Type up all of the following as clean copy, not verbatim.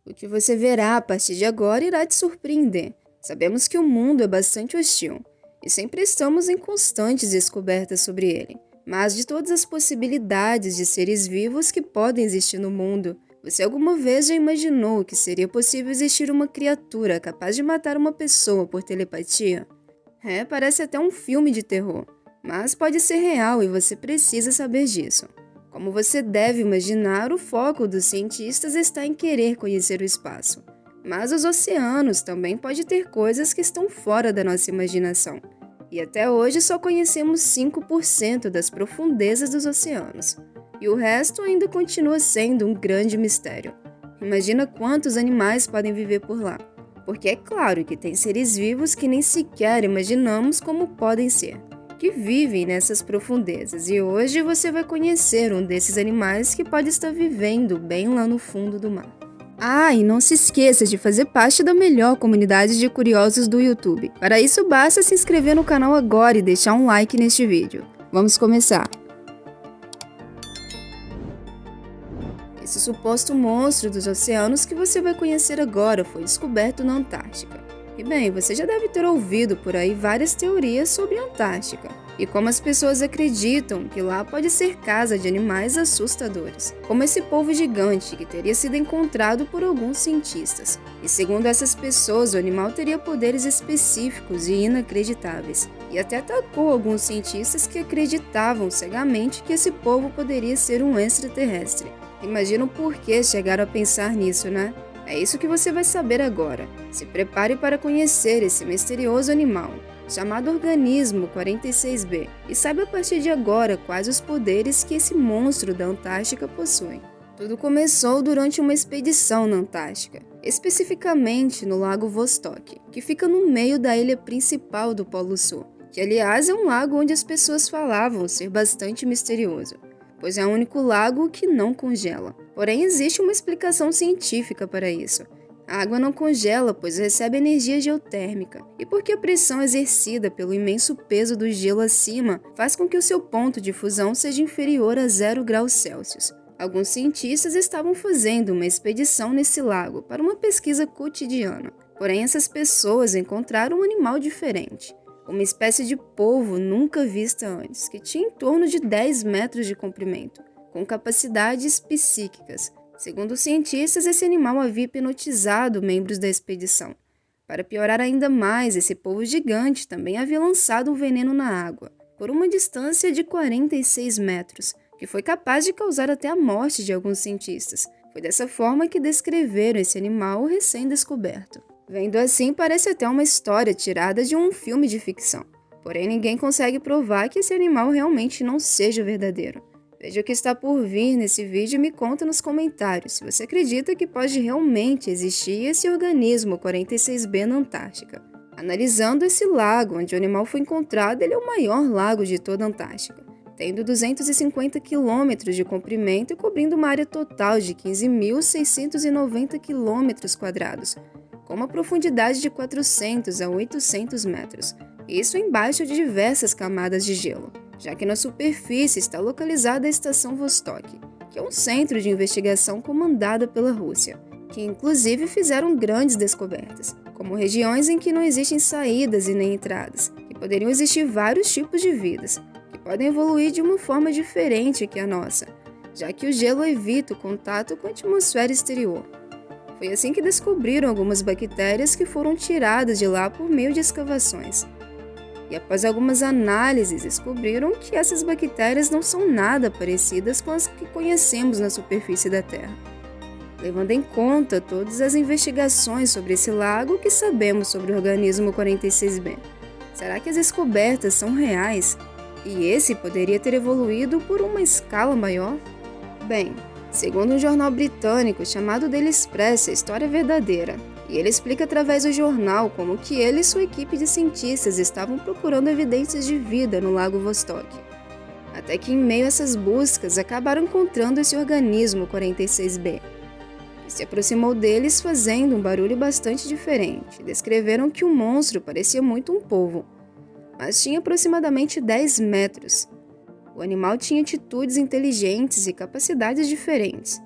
O que você verá a partir de agora irá te surpreender. Sabemos que o mundo é bastante hostil e sempre estamos em constantes descobertas sobre ele. Mas de todas as possibilidades de seres vivos que podem existir no mundo, você alguma vez já imaginou que seria possível existir uma criatura capaz de matar uma pessoa por telepatia? Parece até um filme de terror, mas pode ser real e você precisa saber disso. Como você deve imaginar, o foco dos cientistas está em querer conhecer o espaço. Mas os oceanos também podem ter coisas que estão fora da nossa imaginação. E até hoje só conhecemos 5% das profundezas dos oceanos. E o resto ainda continua sendo um grande mistério. Imagina quantos animais podem viver por lá. Porque é claro que tem seres vivos que nem sequer imaginamos como podem ser, que vivem nessas profundezas, e hoje você vai conhecer um desses animais que pode estar vivendo bem lá no fundo do mar. E não se esqueça de fazer parte da melhor comunidade de curiosos do YouTube. Para isso basta se inscrever no canal agora e deixar um like neste vídeo. Vamos começar! Esse suposto monstro dos oceanos que você vai conhecer agora foi descoberto na Antártica. E bem, você já deve ter ouvido por aí várias teorias sobre a Antártica e como as pessoas acreditam que lá pode ser casa de animais assustadores, como esse polvo gigante que teria sido encontrado por alguns cientistas. E segundo essas pessoas, o animal teria poderes específicos e inacreditáveis, e até atacou alguns cientistas que acreditavam cegamente que esse polvo poderia ser um extraterrestre. Imagina o porquê chegaram a pensar nisso, né? É isso que você vai saber agora. Se prepare para conhecer esse misterioso animal, chamado Organismo 46B, e saiba a partir de agora quais os poderes que esse monstro da Antártica possui. Tudo começou durante uma expedição na Antártica, especificamente no Lago Vostok, que fica no meio da ilha principal do Polo Sul, que aliás é um lago onde as pessoas falavam ser bastante misterioso, pois é o único lago que não congela. Porém, existe uma explicação científica para isso. A água não congela, pois recebe energia geotérmica, e porque a pressão exercida pelo imenso peso do gelo acima faz com que o seu ponto de fusão seja inferior a 0 graus Celsius. Alguns cientistas estavam fazendo uma expedição nesse lago para uma pesquisa cotidiana. Porém, essas pessoas encontraram um animal diferente. Uma espécie de polvo nunca vista antes, que tinha em torno de 10 metros de comprimento, com capacidades psíquicas. Segundo os cientistas, esse animal havia hipnotizado membros da expedição. Para piorar ainda mais, esse polvo gigante também havia lançado um veneno na água, por uma distância de 46 metros, que foi capaz de causar até a morte de alguns cientistas. Foi dessa forma que descreveram esse animal recém-descoberto. Vendo assim, parece até uma história tirada de um filme de ficção. Porém, ninguém consegue provar que esse animal realmente não seja verdadeiro. Veja o que está por vir nesse vídeo e me conta nos comentários se você acredita que pode realmente existir esse organismo 46B na Antártica. Analisando esse lago onde o animal foi encontrado, ele é o maior lago de toda a Antártica, tendo 250 quilômetros de comprimento e cobrindo uma área total de 15.690 quilômetros quadrados, com uma profundidade de 400 a 800 metros, isso embaixo de diversas camadas de gelo, já que na superfície está localizada a Estação Vostok, que é um centro de investigação comandada pela Rússia, que inclusive fizeram grandes descobertas, como regiões em que não existem saídas e nem entradas, que poderiam existir vários tipos de vidas, que podem evoluir de uma forma diferente que a nossa, já que o gelo evita o contato com a atmosfera exterior. Foi assim que descobriram algumas bactérias que foram tiradas de lá por meio de escavações. E após algumas análises, descobriram que essas bactérias não são nada parecidas com as que conhecemos na superfície da Terra. Levando em conta todas as investigações sobre esse lago, o que sabemos sobre o organismo 46B? Será que as descobertas são reais? E esse poderia ter evoluído por uma escala maior? Bem, segundo um jornal britânico chamado Daily Express, a história é verdadeira, e ele explica através do jornal como que ele e sua equipe de cientistas estavam procurando evidências de vida no Lago Vostok. Até que em meio a essas buscas acabaram encontrando esse organismo 46B, que se aproximou deles fazendo um barulho bastante diferente. Descreveram que o monstro parecia muito um polvo, mas tinha aproximadamente 10 metros. O animal tinha atitudes inteligentes e capacidades diferentes.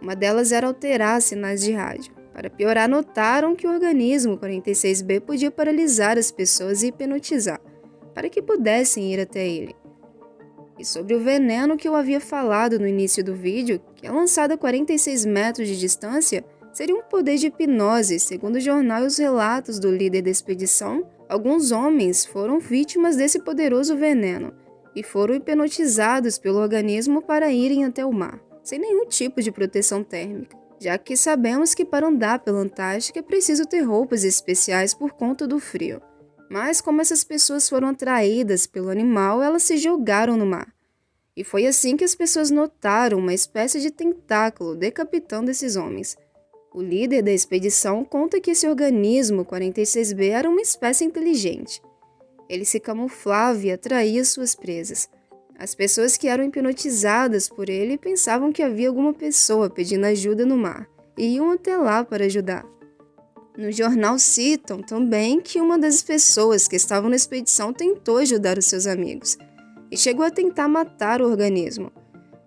Uma delas era alterar sinais de rádio. Para piorar, notaram que o organismo 46B podia paralisar as pessoas e hipnotizar, para que pudessem ir até ele. E sobre o veneno que eu havia falado no início do vídeo, que é lançado a 46 metros de distância, seria um poder de hipnose. Segundo o jornal e os relatos do líder da expedição, alguns homens foram vítimas desse poderoso veneno e foram hipnotizados pelo organismo para irem até o mar, sem nenhum tipo de proteção térmica, já que sabemos que para andar pela Antártica é preciso ter roupas especiais por conta do frio. Mas como essas pessoas foram atraídas pelo animal, elas se jogaram no mar. E foi assim que as pessoas notaram uma espécie de tentáculo decapitando esses homens. O líder da expedição conta que esse organismo 46B era uma espécie inteligente. Ele se camuflava e atraía suas presas. As pessoas que eram hipnotizadas por ele pensavam que havia alguma pessoa pedindo ajuda no mar e iam até lá para ajudar. No jornal citam também que uma das pessoas que estavam na expedição tentou ajudar os seus amigos e chegou a tentar matar o organismo,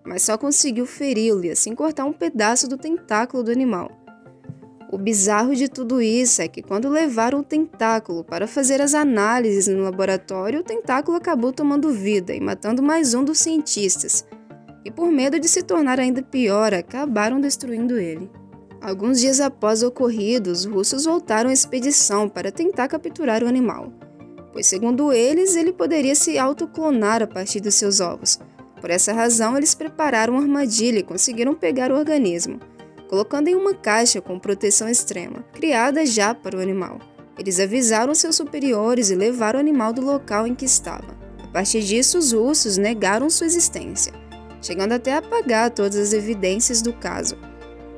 mas só conseguiu feri-lo e assim cortar um pedaço do tentáculo do animal. O bizarro de tudo isso é que quando levaram o tentáculo para fazer as análises no laboratório, o tentáculo acabou tomando vida e matando mais um dos cientistas, e por medo de se tornar ainda pior, acabaram destruindo ele. Alguns dias após o ocorrido, os russos voltaram à expedição para tentar capturar o animal, pois segundo eles, ele poderia se autoclonar a partir dos seus ovos. Por essa razão, eles prepararam uma armadilha e conseguiram pegar o organismo, colocando em uma caixa com proteção extrema, criada já para o animal. Eles avisaram seus superiores e levaram o animal do local em que estava. A partir disso, os russos negaram sua existência, chegando até a apagar todas as evidências do caso.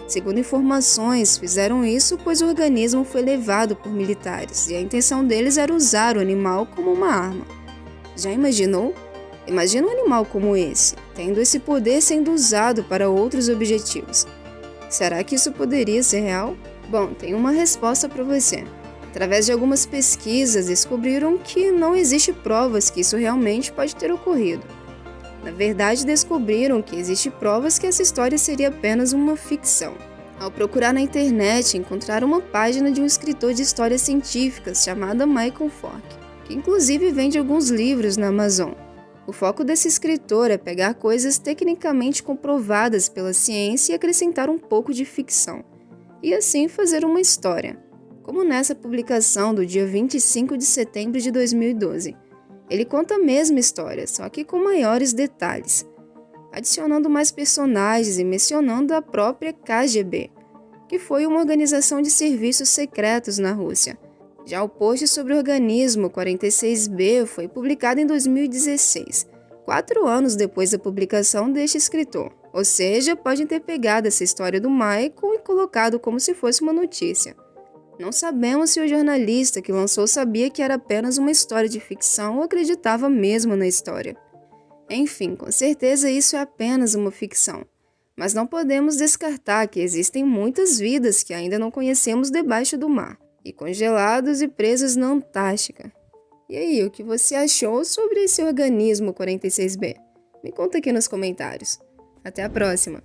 Segundo informações, fizeram isso pois o organismo foi levado por militares e a intenção deles era usar o animal como uma arma. Já imaginou? Imagina um animal como esse, tendo esse poder sendo usado para outros objetivos. Será que isso poderia ser real? Bom, tem uma resposta para você. Através de algumas pesquisas, descobriram que não existe provas que isso realmente pode ter ocorrido. Na verdade, descobriram que existem provas que essa história seria apenas uma ficção. Ao procurar na internet, encontraram uma página de um escritor de histórias científicas chamado Michael Fork, que inclusive vende alguns livros na Amazon. O foco desse escritor é pegar coisas tecnicamente comprovadas pela ciência e acrescentar um pouco de ficção, e assim fazer uma história, como nessa publicação do dia 25 de setembro de 2012. Ele conta a mesma história, só que com maiores detalhes, adicionando mais personagens e mencionando a própria KGB, que foi uma organização de serviços secretos na Rússia. Já o post sobre o organismo 46B foi publicado em 2016, 4 anos depois da publicação deste escritor, ou seja, podem ter pegado essa história do Michael e colocado como se fosse uma notícia. Não sabemos se o jornalista que lançou sabia que era apenas uma história de ficção ou acreditava mesmo na história. Enfim, com certeza isso é apenas uma ficção, mas não podemos descartar que existem muitas vidas que ainda não conhecemos debaixo do mar, e congelados e presos na Antártica. E aí, o que você achou sobre esse organismo 46B? Me conta aqui nos comentários. Até a próxima!